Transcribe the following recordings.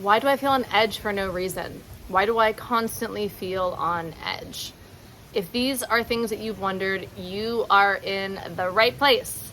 Why do I feel on edge for no reason? Why do I constantly feel on edge? If these are things that you've wondered, you are in the right place.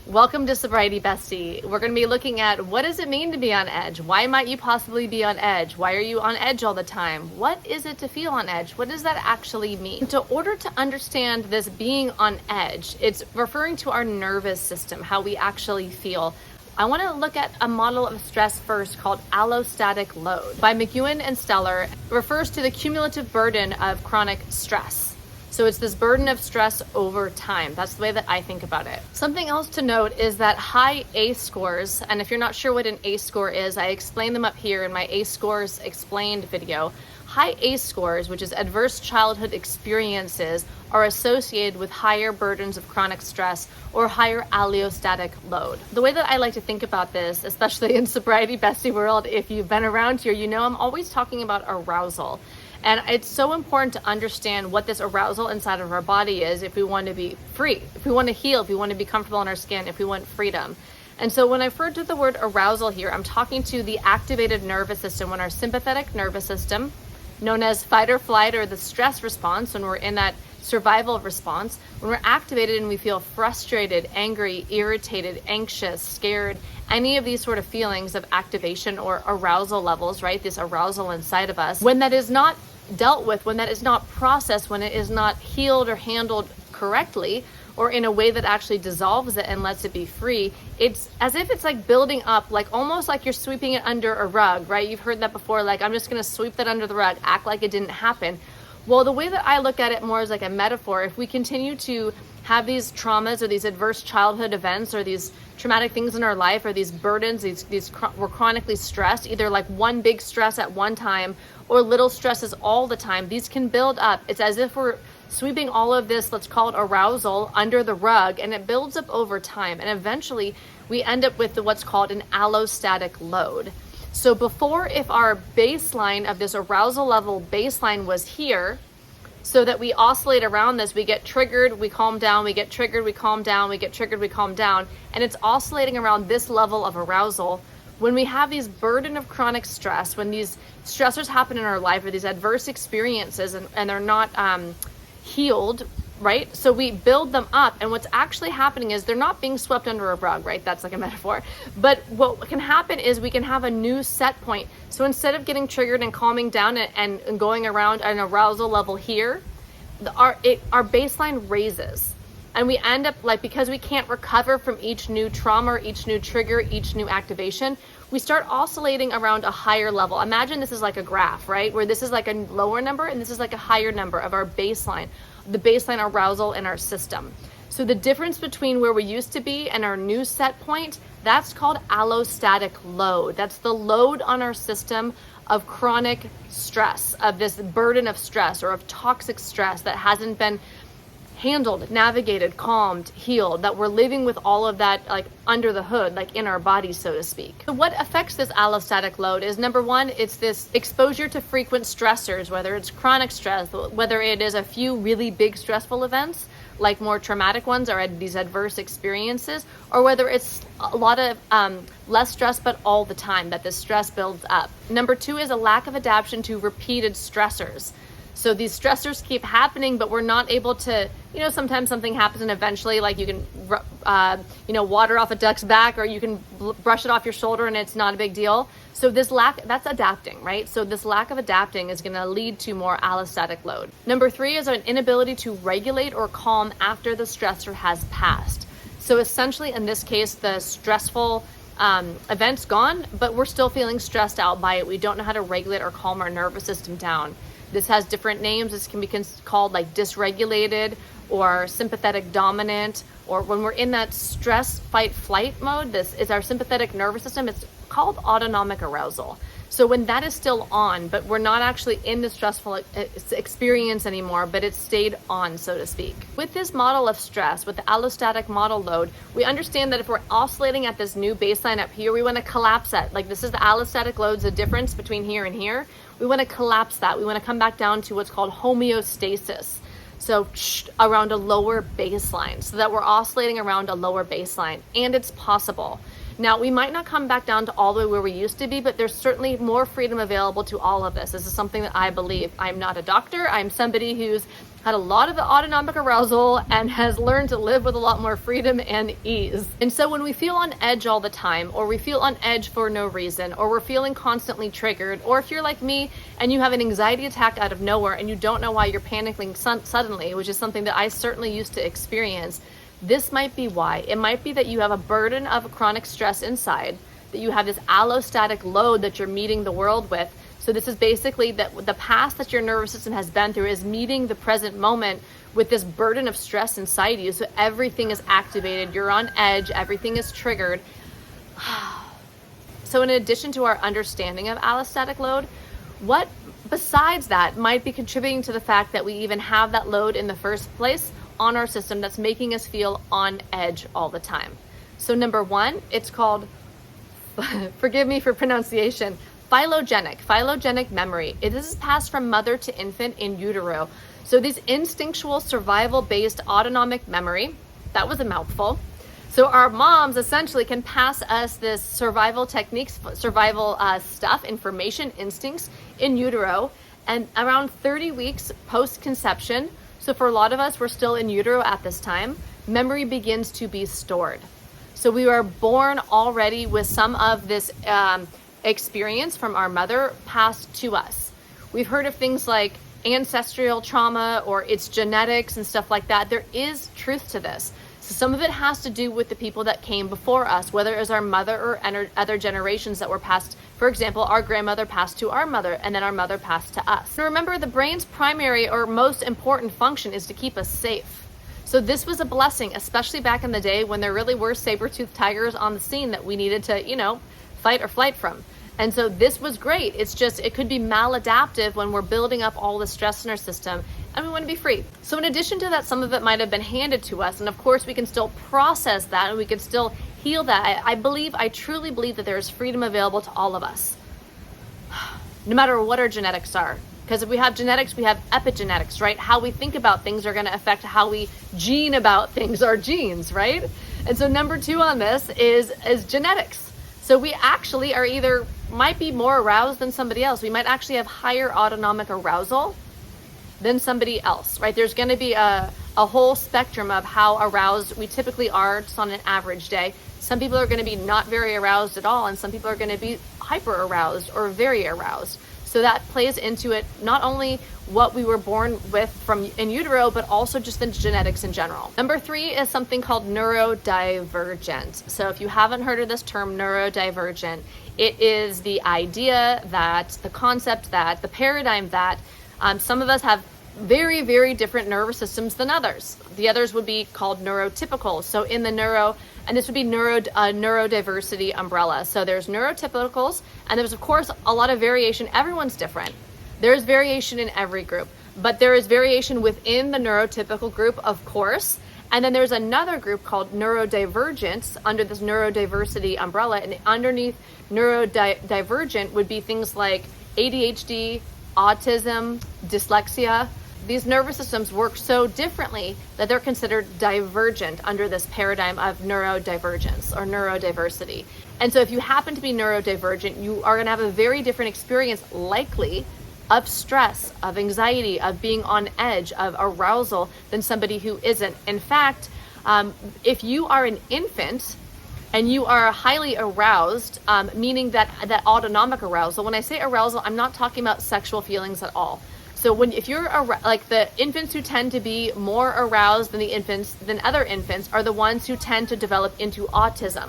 Welcome to Sobriety Bestie. We're going to be looking at what does it mean to be on edge? Why might you possibly be on edge? Why are you on edge all the time? What is it to feel on edge? What does that actually mean? In order to understand this being on edge, it's referring to our nervous system, how we actually feel. I want to look at a model of stress first called allostatic load by McEwen and Steller. It refers to the cumulative burden of chronic stress. So it's this burden of stress over time. That's the way that I think about it. Something else to note is that high ACE scores, and if you're not sure what an ACE score is, I explain them up here in my ACE scores explained video. High ACE scores, which is adverse childhood experiences, are associated with higher burdens of chronic stress or higher allostatic load. The way that I like to think about this, especially in Sobriety Bestie world, if you've been around here, you know I'm always talking about arousal. And it's so important to understand what this arousal inside of our body is if we want to be free, if we want to heal, if we want to be comfortable in our skin, if we want freedom. And so when I refer to the word arousal here, I'm talking to the activated nervous system, when our sympathetic nervous system, known as fight or flight or the stress response, when we're in that survival response, when we're activated and we feel frustrated, angry, irritated, anxious, scared, any of these sort of feelings of activation or arousal levels, right? This arousal inside of us, when that is not dealt with, when that is not processed, when it is not healed or handled correctly, or in a way that actually dissolves it and lets it be free, it's as if it's like building up, like almost like you're sweeping it under a rug, right? You've heard that before, like I'm just going to sweep that under the rug, act like it didn't happen. Well, the way that I look at it more as like a metaphor, if we continue to have these traumas or these adverse childhood events or these traumatic things in our life or these burdens, we're chronically stressed, either like one big stress at one time or little stresses all the time, these can build up. It's as if we're sweeping all of this, let's call it arousal, under the rug, and it builds up over time. And eventually we end up with what's called an allostatic load. So before, if our baseline of this arousal level baseline was here, so that we oscillate around this, we get triggered, we calm down, we get triggered, we calm down, we get triggered, we calm down, and it's oscillating around this level of arousal. When we have these burden of chronic stress, when these stressors happen in our life or these adverse experiences and they're not healed, right? So we build them up, and what's actually happening is they're not being swept under a rug, right? That's like a metaphor. But what can happen is we can have a new set point. So instead of getting triggered and calming down and going around an arousal level here, our baseline raises. And we end up like, because we can't recover from each new trauma, or each new trigger, each new activation, we start oscillating around a higher level. Imagine this is like a graph, right? Where this is like a lower number and this is like a higher number of our baseline, the baseline arousal in our system. So the difference between where we used to be and our new set point, that's called allostatic load. That's the load on our system of chronic stress, of this burden of stress or of toxic stress that hasn't been handled, navigated, calmed, healed, that we're living with all of that like under the hood, like in our bodies, so to speak. So what affects this allostatic load is, number one, it's this exposure to frequent stressors, whether it's chronic stress, whether it is a few really big stressful events, like more traumatic ones or these adverse experiences, or whether it's a lot of less stress, but all the time that the stress builds up. Number two is a lack of adaptation to repeated stressors. So these stressors keep happening, but we're not able to, sometimes something happens and eventually like you can, water off a duck's back, or you can brush it off your shoulder and it's not a big deal. So this that's adapting, right? So this lack of adapting is going to lead to more allostatic load. Number three is an inability to regulate or calm after the stressor has passed. So essentially in this case, the stressful event's gone, but we're still feeling stressed out by it. We don't know how to regulate or calm our nervous system down. This has different names. This can be called like dysregulated or sympathetic dominant, or when we're in that stress, fight, flight mode, this is our sympathetic nervous system. It's called autonomic arousal. So when that is still on, but we're not actually in the stressful experience anymore, but it's stayed on, so to speak. With this model of stress, with the allostatic model load, we understand that if we're oscillating at this new baseline up here, we want to collapse that. Like this is the allostatic loads, the difference between here and here. We want to collapse that. We want to come back down to what's called homeostasis. So around a lower baseline, so that we're oscillating around a lower baseline. And it's possible. Now, we might not come back down to all the way where we used to be, but there's certainly more freedom available to all of us. This is something that I believe. I'm not a doctor. I'm somebody who's had a lot of the autonomic arousal and has learned to live with a lot more freedom and ease. And so when we feel on edge all the time, or we feel on edge for no reason, or we're feeling constantly triggered, or if you're like me and you have an anxiety attack out of nowhere and you don't know why you're panicking suddenly, which is something that I certainly used to experience, this might be why. It might be that you have a burden of chronic stress inside, that you have this allostatic load that you're meeting the world with. So this is basically that the past that your nervous system has been through is meeting the present moment with this burden of stress inside you. So everything is activated, you're on edge, everything is triggered. So in addition to our understanding of allostatic load, what besides that might be contributing to the fact that we even have that load in the first place on our system that's making us feel on edge all the time? So number one, it's called, forgive me for pronunciation, phylogenetic memory. It is passed from mother to infant in utero. So this instinctual survival-based autonomic memory, that was a mouthful. So our moms essentially can pass us this survival techniques, survival stuff, information, instincts in utero, and around 30 weeks post-conception. So for a lot of us, we're still in utero at this time, memory begins to be stored. So we are born already with some of this experience from our mother passed to us. We've heard of things like ancestral trauma or it's genetics and stuff like that. There is truth to this. So some of it has to do with the people that came before us, whether it was our mother or other generations that were passed. For example, our grandmother passed to our mother and then our mother passed to us. Now remember, the brain's primary or most important function is to keep us safe. So this was a blessing, especially back in the day when there really were saber-toothed tigers on the scene that we needed to, fight or flight from. And so this was great. It's just, it could be maladaptive when we're building up all the stress in our system and we want to be free. So in addition to that, some of it might have been handed to us. And of course we can still process that and we can still heal that. I truly believe that there is freedom available to all of us, no matter what our genetics are. Because if we have genetics, we have epigenetics, right? How we think about things are going to affect how we gene about things, our genes, right? And so number two on this is genetics. So we actually are might be more aroused than somebody else. We might actually have higher autonomic arousal than somebody else, right? There's going to be a whole spectrum of how aroused we typically are just on an average day. Some people are going to be not very aroused at all, and some people are going to be hyper aroused or very aroused. So that plays into it, not only what we were born with from in utero, but also just the genetics in general. Number three is something called neurodivergent. So if you haven't heard of this term, neurodivergent, it is the idea that, the concept that, the paradigm that some of us have very, very different nervous systems than others. The others would be called neurotypical. So in the and this would be neurodiversity umbrella. So there's neurotypicals, and there's of course a lot of variation. Everyone's different. There's variation in every group, but there is variation within the neurotypical group, of course. And then there's another group called neurodivergence under this neurodiversity umbrella, and underneath neurodivergent would be things like ADHD, autism, dyslexia. These nervous systems work so differently that they're considered divergent under this paradigm of neurodivergence or neurodiversity. And so if you happen to be neurodivergent, you are going to have a very different experience, likely, of stress, of anxiety, of being on edge, of arousal than somebody who isn't. In fact, if you are an infant and you are highly aroused, meaning that autonomic arousal, when I say arousal, I'm not talking about sexual feelings at all. So if you're like the infants who tend to be more aroused than other infants are the ones who tend to develop into autism.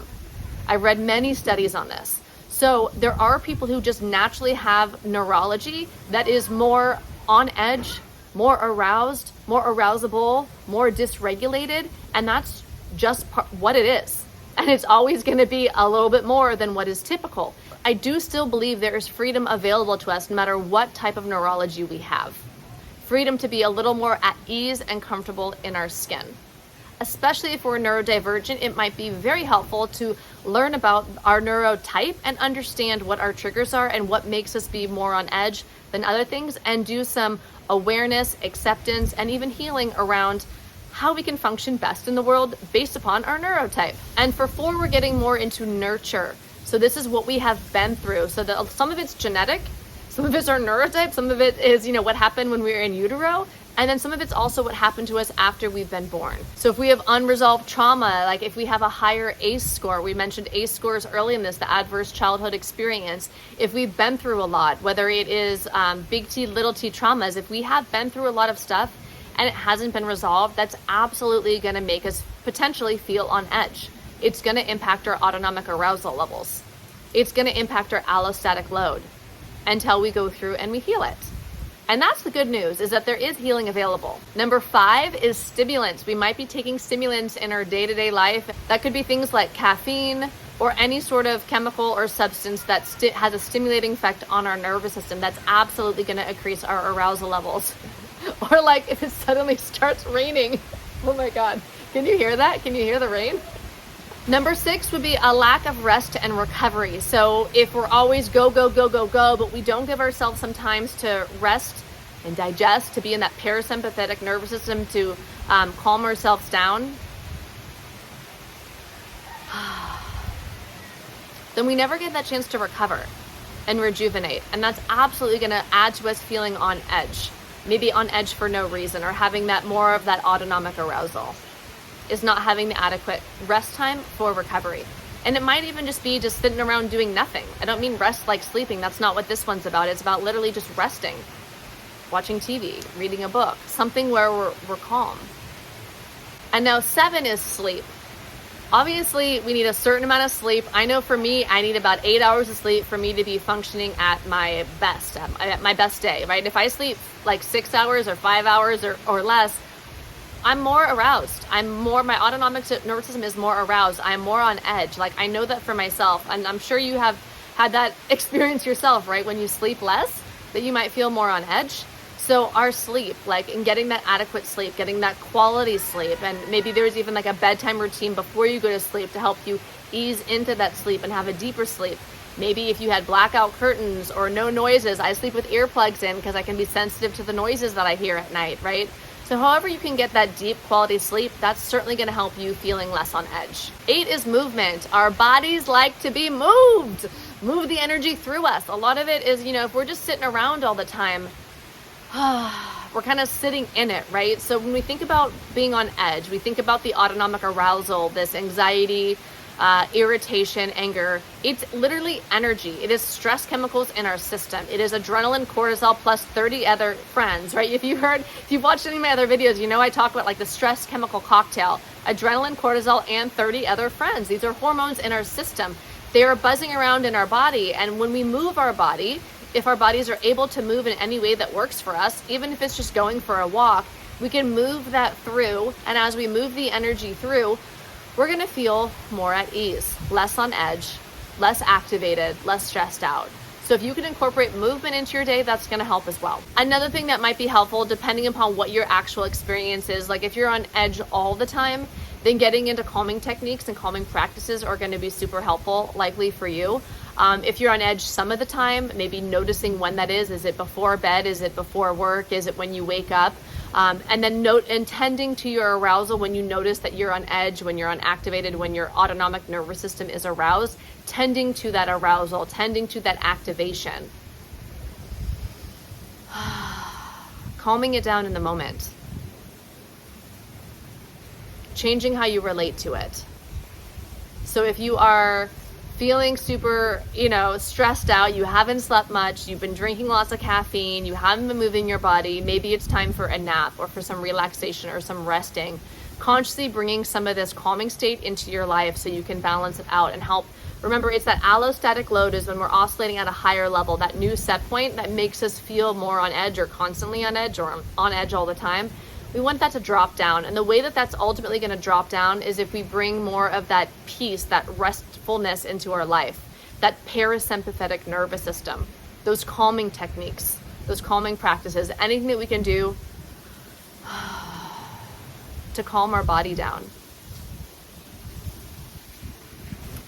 I've read many studies on this. So there are people who just naturally have neurology that is more on edge, more aroused, more arousable, more dysregulated, and that's just what it is. And it's always going to be a little bit more than what is typical. I do still believe there is freedom available to us no matter what type of neurology we have. Freedom to be a little more at ease and comfortable in our skin. Especially if we're neurodivergent, it might be very helpful to learn about our neurotype and understand what our triggers are and what makes us be more on edge than other things, and do some awareness, acceptance, and even healing around how we can function best in the world based upon our neurotype. And for 4, we're getting more into nurture. So this is what we have been through. So some of it's genetic, some of it's our neurotype, some of it is, what happened when we were in utero, and then some of it's also what happened to us after we've been born. So if we have unresolved trauma, like if we have a higher ACE score, we mentioned ACE scores early in this, the adverse childhood experience. If we've been through a lot, whether it is big T, little t traumas, if we have been through a lot of stuff and it hasn't been resolved, that's absolutely going to make us potentially feel on edge. It's going to impact our autonomic arousal levels. It's going to impact our allostatic load until we go through and we heal it. And that's the good news, is that there is healing available. Number 5 is stimulants. We might be taking stimulants in our day-to-day life. That could be things like caffeine or any sort of chemical or substance that has a stimulating effect on our nervous system. That's absolutely going to increase our arousal levels. Or like if it suddenly starts raining. Oh my God. Can you hear that? Can you hear the rain? Number 6 would be a lack of rest and recovery. So if we're always go, but we don't give ourselves some times to rest and digest, to be in that parasympathetic nervous system, to calm ourselves down, then we never get that chance to recover and rejuvenate. And that's absolutely going to add to us feeling on edge, maybe on edge for no reason, or having that more of that autonomic arousal. Is not having the adequate rest time for recovery. And it might even just be just sitting around doing nothing. I don't mean rest like sleeping. That's not what this one's about. It's about literally just resting, watching TV, reading a book, something where we're calm. And now 7 is sleep. Obviously, we need a certain amount of sleep. I know for me, I need about 8 hours of sleep for me to be functioning at my best, at my best day, right? If I sleep like 6 hours or 5 hours or less, I'm more aroused. My autonomic nervous system is more aroused. I'm more on edge. Like I know that for myself, and I'm sure you have had that experience yourself, right? When you sleep less, that you might feel more on edge. So our sleep, like in getting that adequate sleep, getting that quality sleep, and maybe there's even like a bedtime routine before you go to sleep to help you ease into that sleep and have a deeper sleep. Maybe if you had blackout curtains or no noises, I sleep with earplugs in because I can be sensitive to the noises that I hear at night, right? So however you can get that deep quality sleep, that's certainly going to help you feeling less on edge. 8 is movement. Our bodies like to be moved. Move the energy through us. A lot of it is, if we're just sitting around all the time, we're kind of sitting in it, right? So when we think about being on edge, we think about the autonomic arousal, this anxiety, irritation, anger. It's literally energy. It is stress chemicals in our system. It is adrenaline, cortisol, plus 30 other friends, right? If you've watched any of my other videos, I talk about like the stress chemical cocktail, adrenaline, cortisol, and 30 other friends. These are hormones in our system. They are buzzing around in our body. And when we move our body, if our bodies are able to move in any way that works for us, even if it's just going for a walk, we can move that through. And as we move the energy through, we're going to feel more at ease, less on edge, less activated, less stressed out. So if you can incorporate movement into your day, that's going to help as well. Another thing that might be helpful, depending upon what your actual experience is, like if you're on edge all the time, then getting into calming techniques and calming practices are going to be super helpful, likely for you. If you're on edge some of the time, maybe noticing when that is. Is it before bed? Is it before work? Is it when you wake up? And then tending to your arousal when you notice that you're on edge, when you're unactivated, when your autonomic nervous system is aroused, tending to that arousal, tending to that activation. Calming it down in the moment. Changing how you relate to it. So if you are feeling super, stressed out, you haven't slept much, you've been drinking lots of caffeine, you haven't been moving your body, maybe it's time for a nap or for some relaxation or some resting. Consciously bringing some of this calming state into your life so you can balance it out and help. Remember, it's that allostatic load is when we're oscillating at a higher level, that new set point that makes us feel more on edge or constantly on edge or on edge all the time. We want that to drop down. And the way that that's ultimately going to drop down is if we bring more of that peace, that restfulness into our life, that parasympathetic nervous system, those calming techniques, those calming practices, anything that we can do to calm our body down.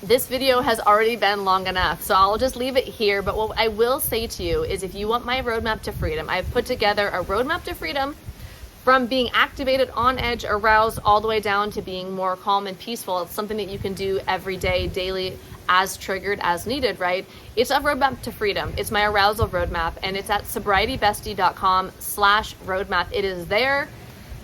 This video has already been long enough, so I'll just leave it here. But what I will say to you is if you want my roadmap to freedom, I've put together a roadmap to freedom From being activated, on edge, aroused, all the way down to being more calm and peaceful. It's something that you can do every day, daily, as triggered, as needed, right? It's a roadmap to freedom. It's my arousal roadmap, and it's at sobrietybestie.com/roadmap. It is there.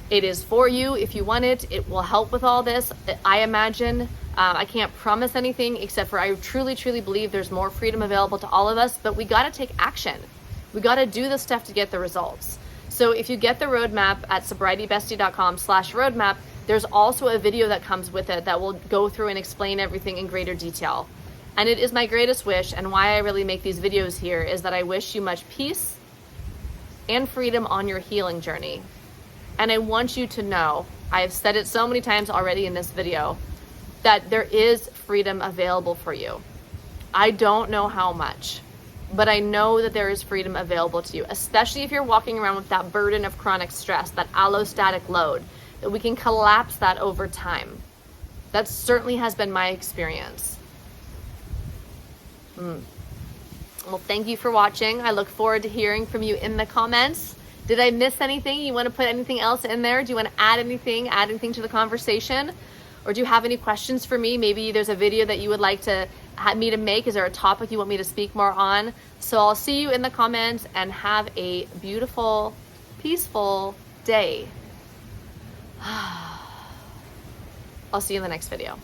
It is for you if you want it. It will help with all this, I imagine. I can't promise anything except for I truly, truly believe there's more freedom available to all of us, but we got to take action. We got to do the stuff to get the results. So if you get the roadmap at sobrietybestie.com/roadmap, there's also a video that comes with it that will go through and explain everything in greater detail. And it is my greatest wish, and why I really make these videos here, is that I wish you much peace and freedom on your healing journey. And I want you to know, I have said it so many times already in this video, that there is freedom available for you. I don't know how much, but I know that there is freedom available to you, especially if you're walking around with that burden of chronic stress, that allostatic load, that we can collapse that over time. That certainly has been my experience. Well, thank you for watching. I look forward to hearing from you in the comments. Did I miss anything? You want to put anything else in there? Do you want to add anything to the conversation? Or do you have any questions for me? Maybe there's a video that you would like to have me to make. Is there a topic you want me to speak more on? So I'll see you in the comments, and have a beautiful, peaceful day. I'll see you in the next video.